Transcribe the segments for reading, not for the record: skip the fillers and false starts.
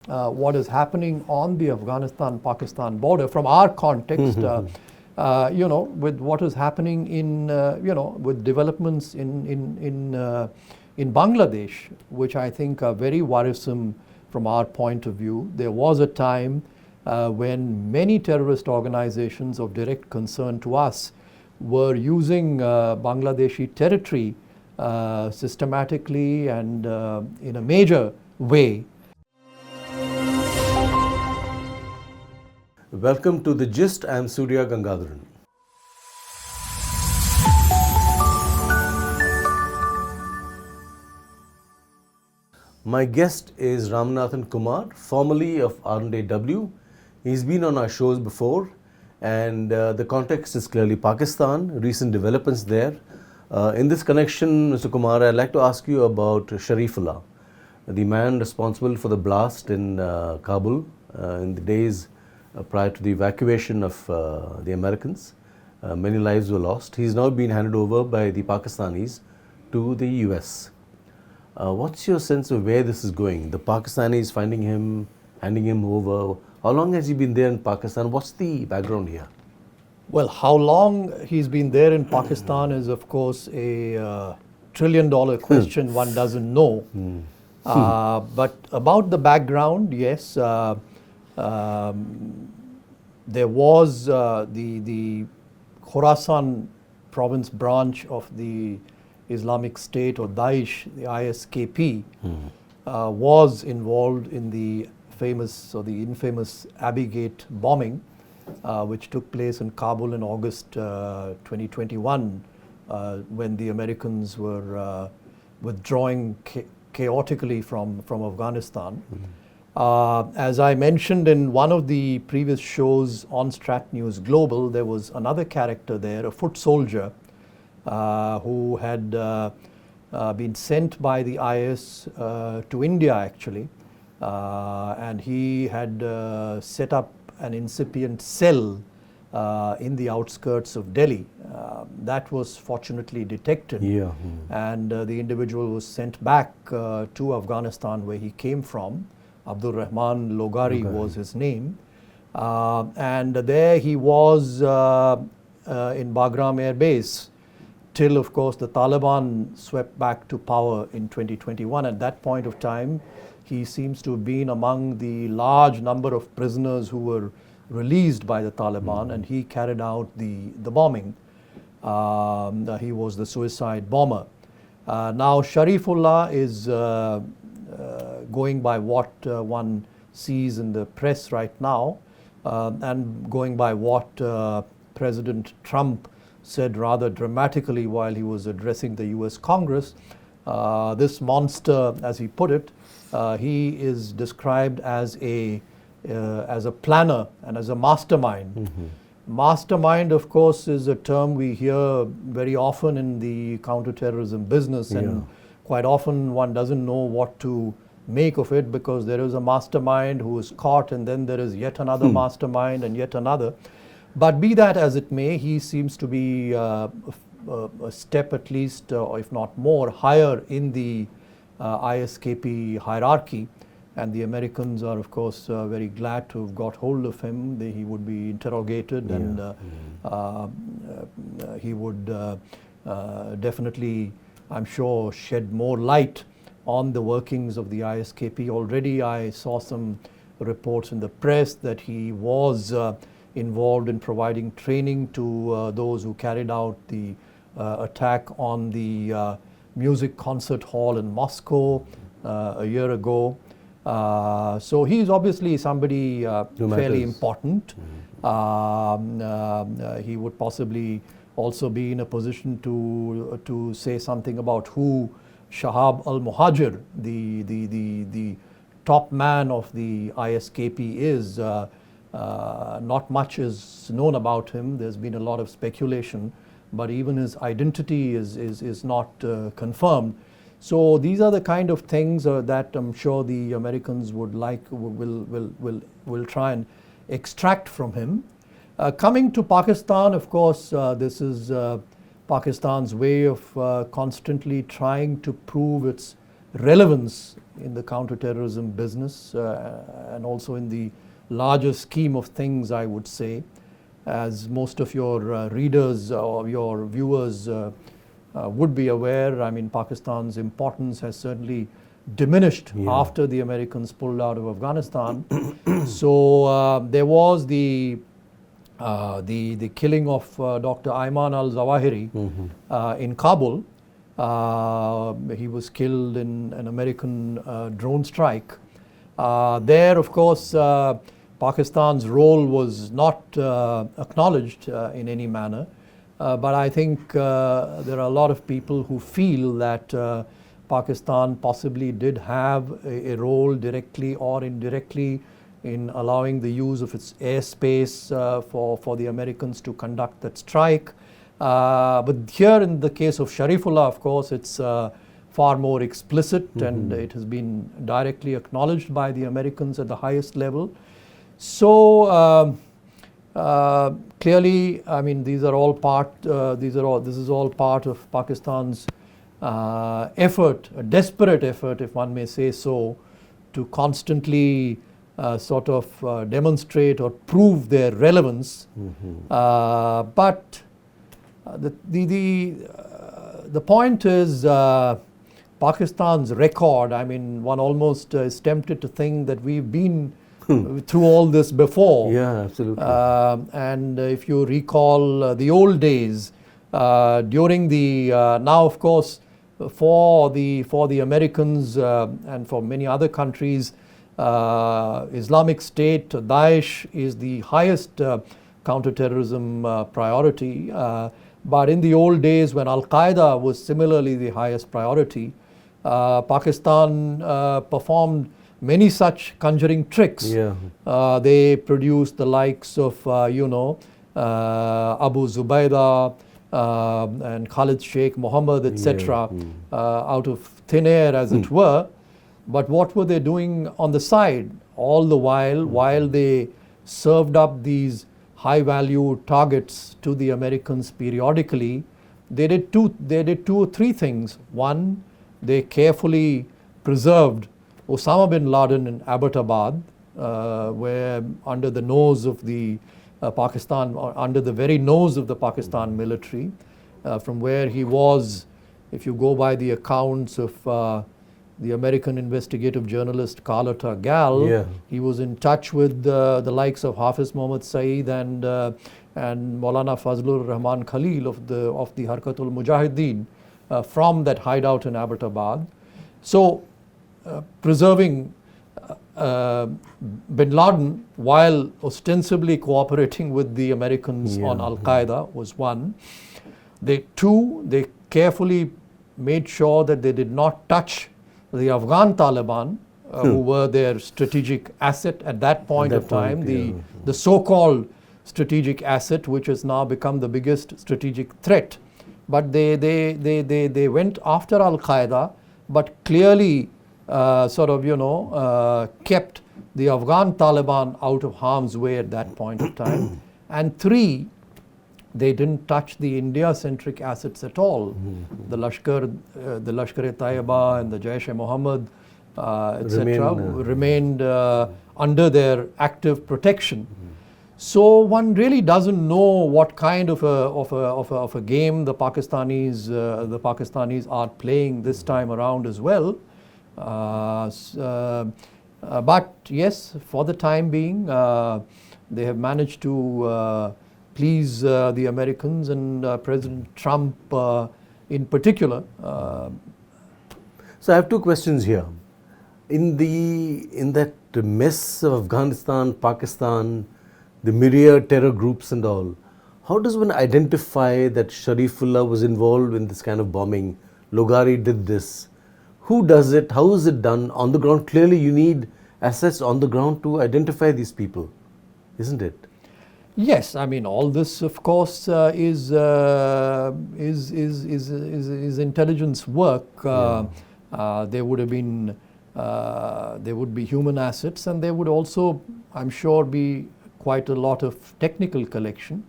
what is happening on the Afghanistan-Pakistan border from our context, with what is happening in, with developments in Bangladesh, which I think are very worrisome from our point of view. There was a time when many terrorist organizations of direct concern to us were using Bangladeshi territory systematically and in a major way. Welcome to The Gist. I am Surya Gangadharan. My guest is Ramanathan Kumar, formerly of R&AW. He's been on our shows before, and the context is clearly Pakistan, recent developments there. In this connection, Mr. Kumar, I'd like to ask you about Sharifullah, the man responsible for the blast in Kabul in the days prior to the evacuation of the Americans. Many lives were lost. He's now been handed over by the Pakistanis to the US. What's your sense of where this is going? The Pakistanis finding him, handing him over. How long has he been there in Pakistan? What's the background here? Well, how long he's been there in Pakistan is, of course, a trillion-dollar question one doesn't know. But about the background, yes, there was the Khorasan province branch of the Islamic State or Daesh, the ISKP, was involved in the famous or the infamous Abbey Gate bombing, which took place in Kabul in August 2021, when the Americans were withdrawing chaotically from Afghanistan. As I mentioned in one of the previous shows on Strat News Global, there was another character there, a foot soldier, who had been sent by the IS to India actually, and he had set up an incipient cell in the outskirts of Delhi. That was fortunately detected, and the individual was sent back to Afghanistan where he came from. Abdul Rahman Logari was his name, and there he was in Bagram Air Base till, of course, the Taliban swept back to power in 2021. At that point of time, he seems to have been among the large number of prisoners who were released by the Taliban, and he carried out the bombing. He was the suicide bomber. Now Sharifullah is going by what one sees in the press right now, and going by what President Trump said rather dramatically while he was addressing the US Congress. This monster, as he put it, he is described as a planner and as a mastermind. Mastermind, of course, is a term we hear very often in the counter-terrorism business, and quite often one doesn't know what to make of it, because there is a mastermind who is caught, and then there is yet another mastermind and yet another. But be that as it may, he seems to be a step at least, or if not more, higher in the ISKP hierarchy. And the Americans are, of course, very glad to have got hold of him. He would be interrogated, and he would definitely, I'm sure, shed more light on the workings of the ISKP. Already I saw some reports in the press that he was involved in providing training to those who carried out the attack on the music concert hall in Moscow a year ago. So he's obviously somebody fairly important. He would possibly also be in a position to say something about who Shahab al-Muhajir, the top man of the ISKP is. Not much is known about him. There's been a lot of speculation, but even his identity is not confirmed. So these are the kind of things that I'm sure the Americans will try and extract from him. Coming to Pakistan, of course, this is Pakistan's way of constantly trying to prove its relevance in the counter-terrorism business and also in the larger scheme of things, I would say. As most of your readers or your viewers would be aware, I mean, Pakistan's importance has certainly diminished after the Americans pulled out of Afghanistan. So there was the killing of Dr. Ayman al-Zawahiri in Kabul. He was killed in an American drone strike. There, of course, Pakistan's role was not acknowledged in any manner. But I think there are a lot of people who feel that Pakistan possibly did have a role directly or indirectly in allowing the use of its airspace for the Americans to conduct that strike. But here in the case of Sharifullah, of course, it's far more explicit and it has been directly acknowledged by the Americans at the highest level. So clearly, I mean, this is all part of Pakistan's effort, a desperate effort, if one may say so, to constantly sort of demonstrate or prove their relevance. But the point is Pakistan's record. I mean, one almost is tempted to think that we've been through all this before. Yeah, absolutely. And if you recall the old days, during the now, of course, for the Americans and for many other countries, Islamic State, Daesh is the highest counterterrorism priority. But in the old days, when Al-Qaeda was similarly the highest priority, Pakistan performed many such conjuring tricks. They produced the likes of, Abu Zubeidah and Khalid, Sheikh, Mohammed, etc. Out of thin air, as it were. But what were they doing on the side? All the while they served up these high-value targets to the Americans periodically, they did two or three things. One, they carefully preserved Osama bin Laden in Abbottabad, where under the nose of the Pakistan, or under the very nose of the Pakistan military, from where he was, if you go by the accounts of the American investigative journalist Carlotta Gall, he was in touch with the likes of Hafiz Muhammad Saeed and Maulana Fazlur Rahman Khalil of the Harkatul Mujahideen from that hideout in Abbottabad. So preserving bin Laden while ostensibly cooperating with the Americans on Al-Qaeda was one. They carefully made sure that they did not touch the Afghan Taliban, who were their strategic asset at that point of time, the so-called strategic asset, which has now become the biggest strategic threat. But they went after Al-Qaeda, but clearly kept the Afghan Taliban out of harm's way at that point of time. And three, they didn't touch the India-centric assets at all. The Lashkar-e-Taiba and the Jaish-e-Mohammed, etc., remained under their active protection. So one really doesn't know what kind of a game the Pakistanis are playing this time around as well. But yes, for the time being, they have managed to please the Americans and President Trump in particular. So I have two questions here. In that mess of Afghanistan, Pakistan, the myriad terror groups and all, how does one identify that Sharifullah was involved in this kind of bombing? Logari did this. Who does it? How is it done on the ground? Clearly you need assets on the ground to identify these people, isn't it? Yes, I mean, all this, of course, is intelligence work. There would be human assets, and there would also, I'm sure, be quite a lot of technical collection,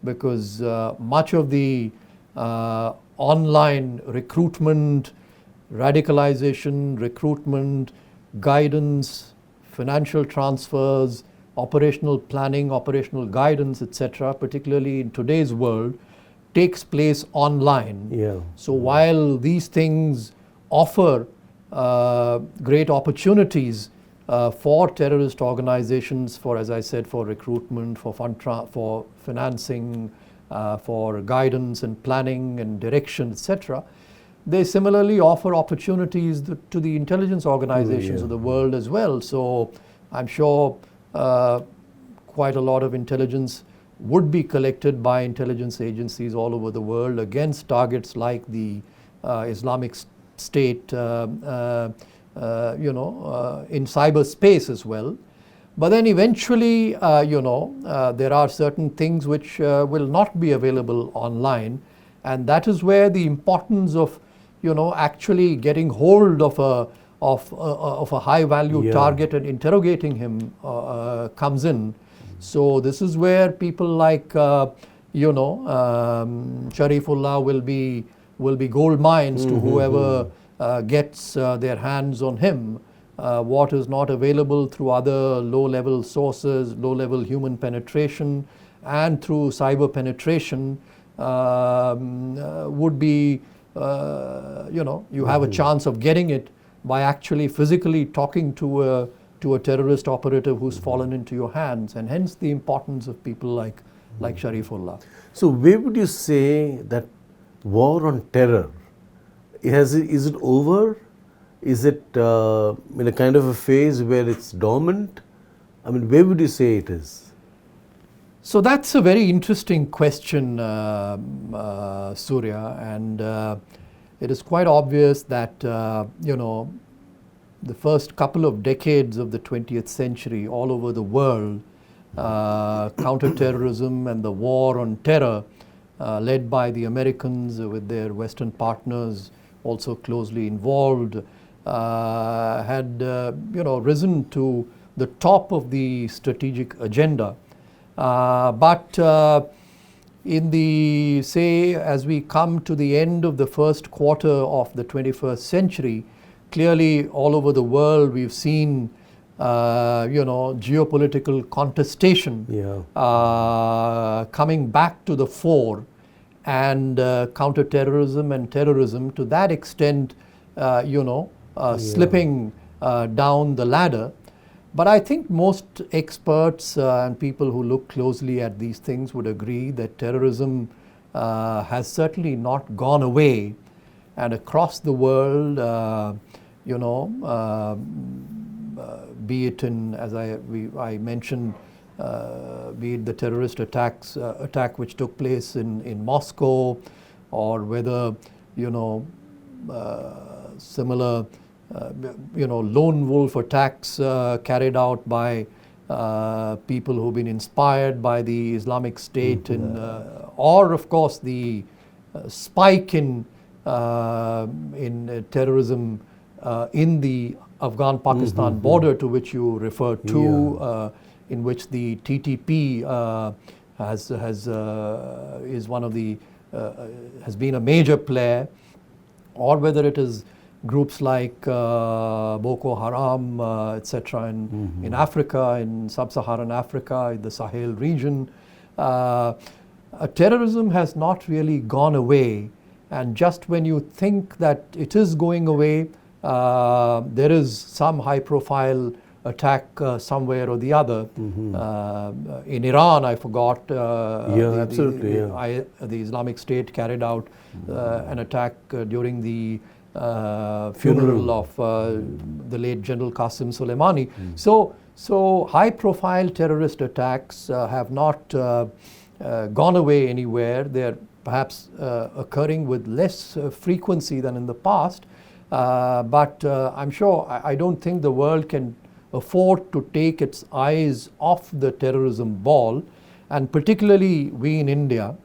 because much of the online recruitment radicalization, recruitment, guidance, financial transfers, operational planning, operational guidance, etc., particularly in today's world, takes place online. Yeah. So while these things offer great opportunities for terrorist organizations, for, as I said, for recruitment, for for financing, for guidance and planning and direction, etc., they similarly offer opportunities to the intelligence organizations of the world as well. So I'm sure quite a lot of intelligence would be collected by intelligence agencies all over the world against targets like the Islamic State, in cyberspace as well. But then eventually, there are certain things which will not be available online, and that is where the importance of, actually getting hold of a high-value target and interrogating him comes in. So this is where people like, Sharifullah will be gold mines to whoever gets their hands on him. What is not available through other low-level sources, low-level human penetration, and through cyber penetration would be, you have a chance of getting it by actually physically talking to a terrorist operative who's fallen into your hands, and hence the importance of people like Sharifullah. So where would you say that war on terror, is it over? Is it in a kind of a phase where it's dormant? I mean, where would you say it is? So that's a very interesting question, Surya, and it is quite obvious that, the first couple of decades of the 20th century all over the world, counter-terrorism and the war on terror, led by the Americans with their Western partners also closely involved, had risen to the top of the strategic agenda. But in the, say, as we come to the end of the first quarter of the 21st century, clearly all over the world we've seen geopolitical contestation coming back to the fore, and counter-terrorism and terrorism to that extent slipping down the ladder. But I think most experts and people who look closely at these things would agree that terrorism has certainly not gone away, and across the world, be it in, as I mentioned, be it the terrorist attack which took place in Moscow, or whether similar lone wolf attacks carried out by people who've been inspired by the Islamic State, or of course the spike in terrorism in the Afghan-Pakistan border, to which you referred to, in which the TTP has been a major player, or whether it is groups like Boko Haram, etc., in Africa, in sub-Saharan Africa, in the Sahel region. Terrorism has not really gone away, and just when you think that it is going away, there is some high-profile attack somewhere or the other. In Iran, I forgot, the Islamic State carried out an attack during the funeral of the late General Qasim Soleimani. So high-profile terrorist attacks have not gone away anywhere. They're perhaps occurring with less frequency than in the past. But I'm sure, I don't think the world can afford to take its eyes off the terrorism ball, and particularly we in India.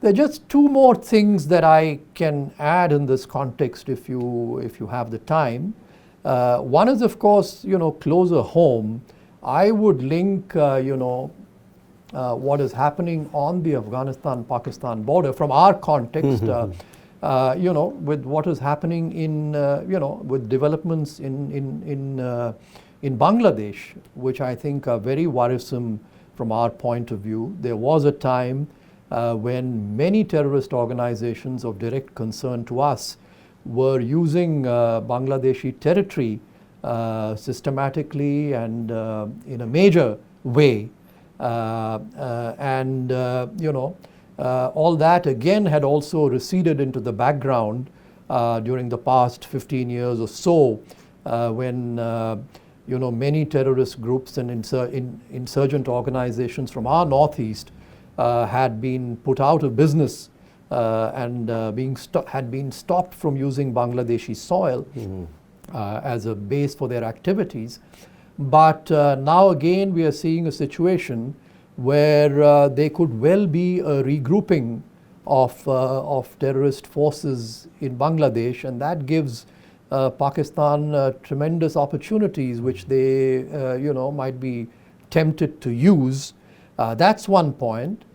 There are just two more things that I can add in this context if you have the time. One is, of course, closer home. I would link, what is happening on the Afghanistan-Pakistan border from our context. with what is happening in, with developments in Bangladesh, which I think are very worrisome from our point of view. There was a time when many terrorist organizations of direct concern to us were using Bangladeshi territory systematically and in a major way. All that again had also receded into the background during the past 15 years or so, when many terrorist groups and insurgent organizations from our northeast had been put out of business and had been stopped from using Bangladeshi soil as a base for their activities. But now again we are seeing a situation where there could well be a regrouping of terrorist forces in Bangladesh, and that gives Pakistan tremendous opportunities which they might be tempted to use. That's one point.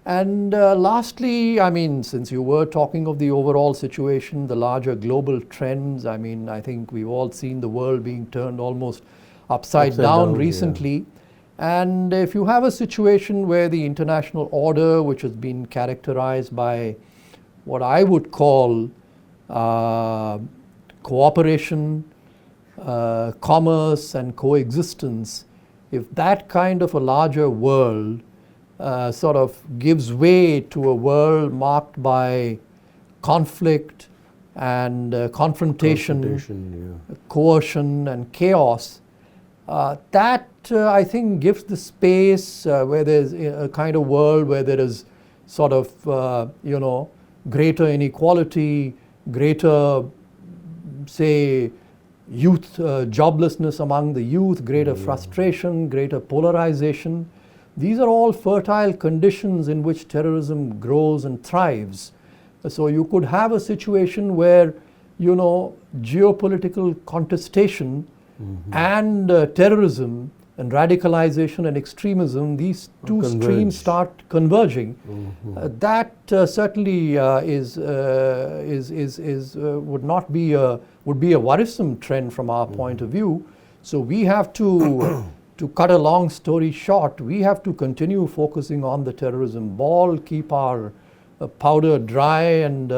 And lastly, I mean, since you were talking of the overall situation, the larger global trends, I mean, I think we've all seen the world being turned almost upside down recently. Yeah. And if you have a situation where the international order, which has been characterized by what I would call cooperation, commerce and coexistence, if that kind of a larger world sort of gives way to a world marked by conflict and confrontation, coercion and chaos, that I think gives the space where there's a kind of world where there is sort of greater inequality, greater, say, youth joblessness among the youth, greater frustration, greater polarization. These are all fertile conditions in which terrorism grows and thrives. So you could have a situation where geopolitical contestation and terrorism and radicalization and extremism, these two streams start converging. That certainly would be a worrisome trend from our point of view. So we have to cut a long story short, we have to continue focusing on the terrorism ball, keep our powder dry, and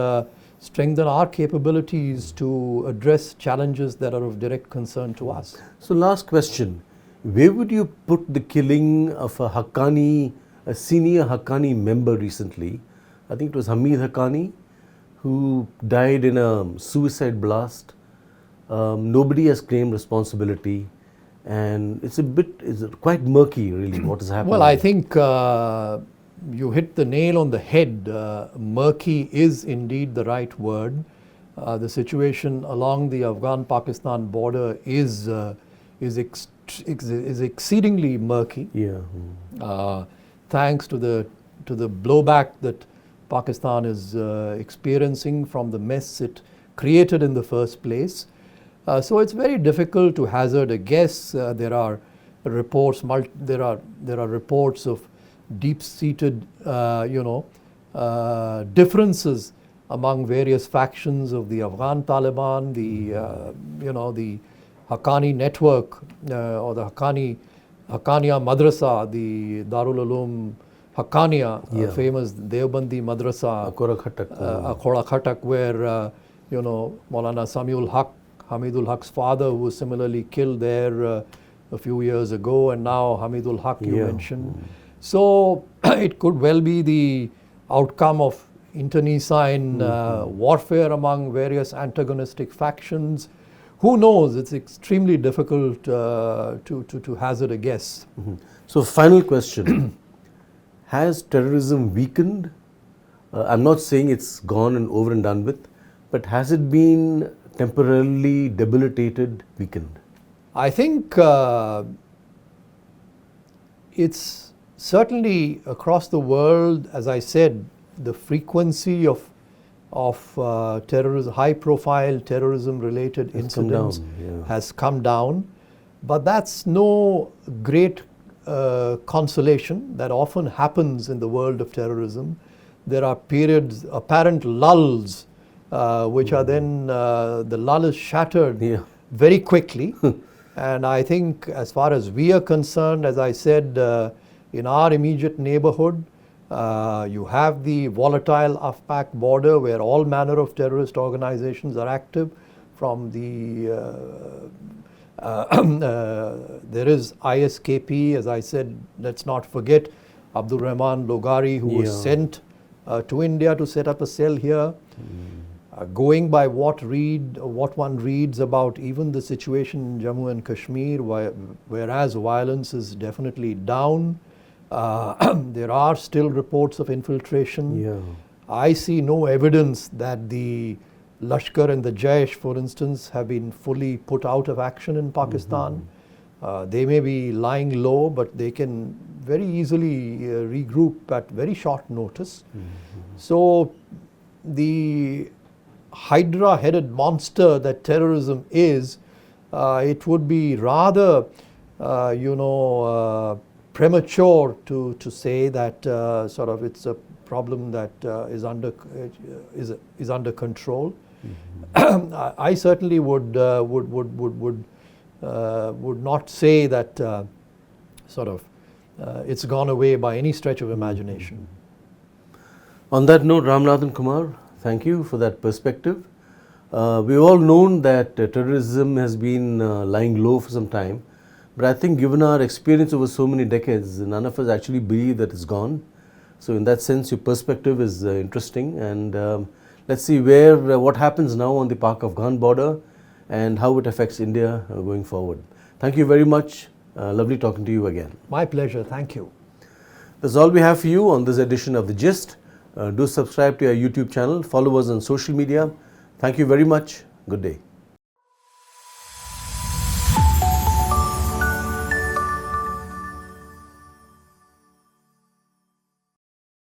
strengthen our capabilities to address challenges that are of direct concern to us. So last question, where would you put the killing of a senior Haqqani member recently? I think it was Hamid Haqqani, who died in a suicide blast. Nobody has claimed responsibility. And it's quite murky, really, what is happening. Well, I think you hit the nail on the head. Murky is indeed the right word. The situation along the Afghan-Pakistan border is exceedingly murky. Yeah. Thanks to the blowback that Pakistan is experiencing from the mess it created in the first place. So it's very difficult to hazard a guess. There are reports. There are reports of deep-seated, differences among various factions of the Afghan Taliban, the Haqqani network, or the Haqqaniya Madrasa, the Darul Uloom Haqqaniya, famous Deobandi Madrasa, Akhora Khatak, where Maulana Samiul Haq, Hamidul Haq's father, who was similarly killed there a few years ago, and now Hamidul Haq you mentioned. So it could well be the outcome of internecine warfare among various antagonistic factions. Who knows? It's extremely difficult to hazard a guess. So final question, has terrorism weakened? I'm not saying it's gone and over and done with, but has it been temporarily debilitated, weakened? I think it's certainly across the world, as I said, the frequency of terrorism, high-profile terrorism-related incidents has come down. But that's no great consolation. That often happens in the world of terrorism. There are periods, apparent lulls which are then, the lull is shattered Yeah. very quickly. And I think as far as we are concerned, as I said, in our immediate neighborhood, you have the volatile Afpak border where all manner of terrorist organizations are active. From the, there is ISKP, as I said, let's not forget Abdul Rahman Logari, who was sent to India to set up a cell here. Going by what one reads about even the situation in Jammu and Kashmir, whereas violence is definitely down, there are still reports of infiltration. Yeah. I see no evidence that the Lashkar and the Jaish, for instance, have been fully put out of action in Pakistan. They may be lying low, but they can very easily regroup at very short notice. So the Hydra-headed monster that terrorism is, it would be rather, premature to say that sort of it's a problem that is under control. I certainly would not say that sort of it's gone away by any stretch of imagination. On that note, Ramanathan Kumar, thank you for that perspective. We've all known that terrorism has been lying low for some time, but I think given our experience over so many decades, none of us actually believe that it's gone. So in that sense, your perspective is interesting, and let's see what happens now on the Pak-Afghan border and how it affects India going forward. Thank you very much. Lovely talking to you again. My pleasure. Thank you. That's all we have for you on this edition of The Gist. Do subscribe to our YouTube channel. Follow us on social media. Thank you very much. Good day.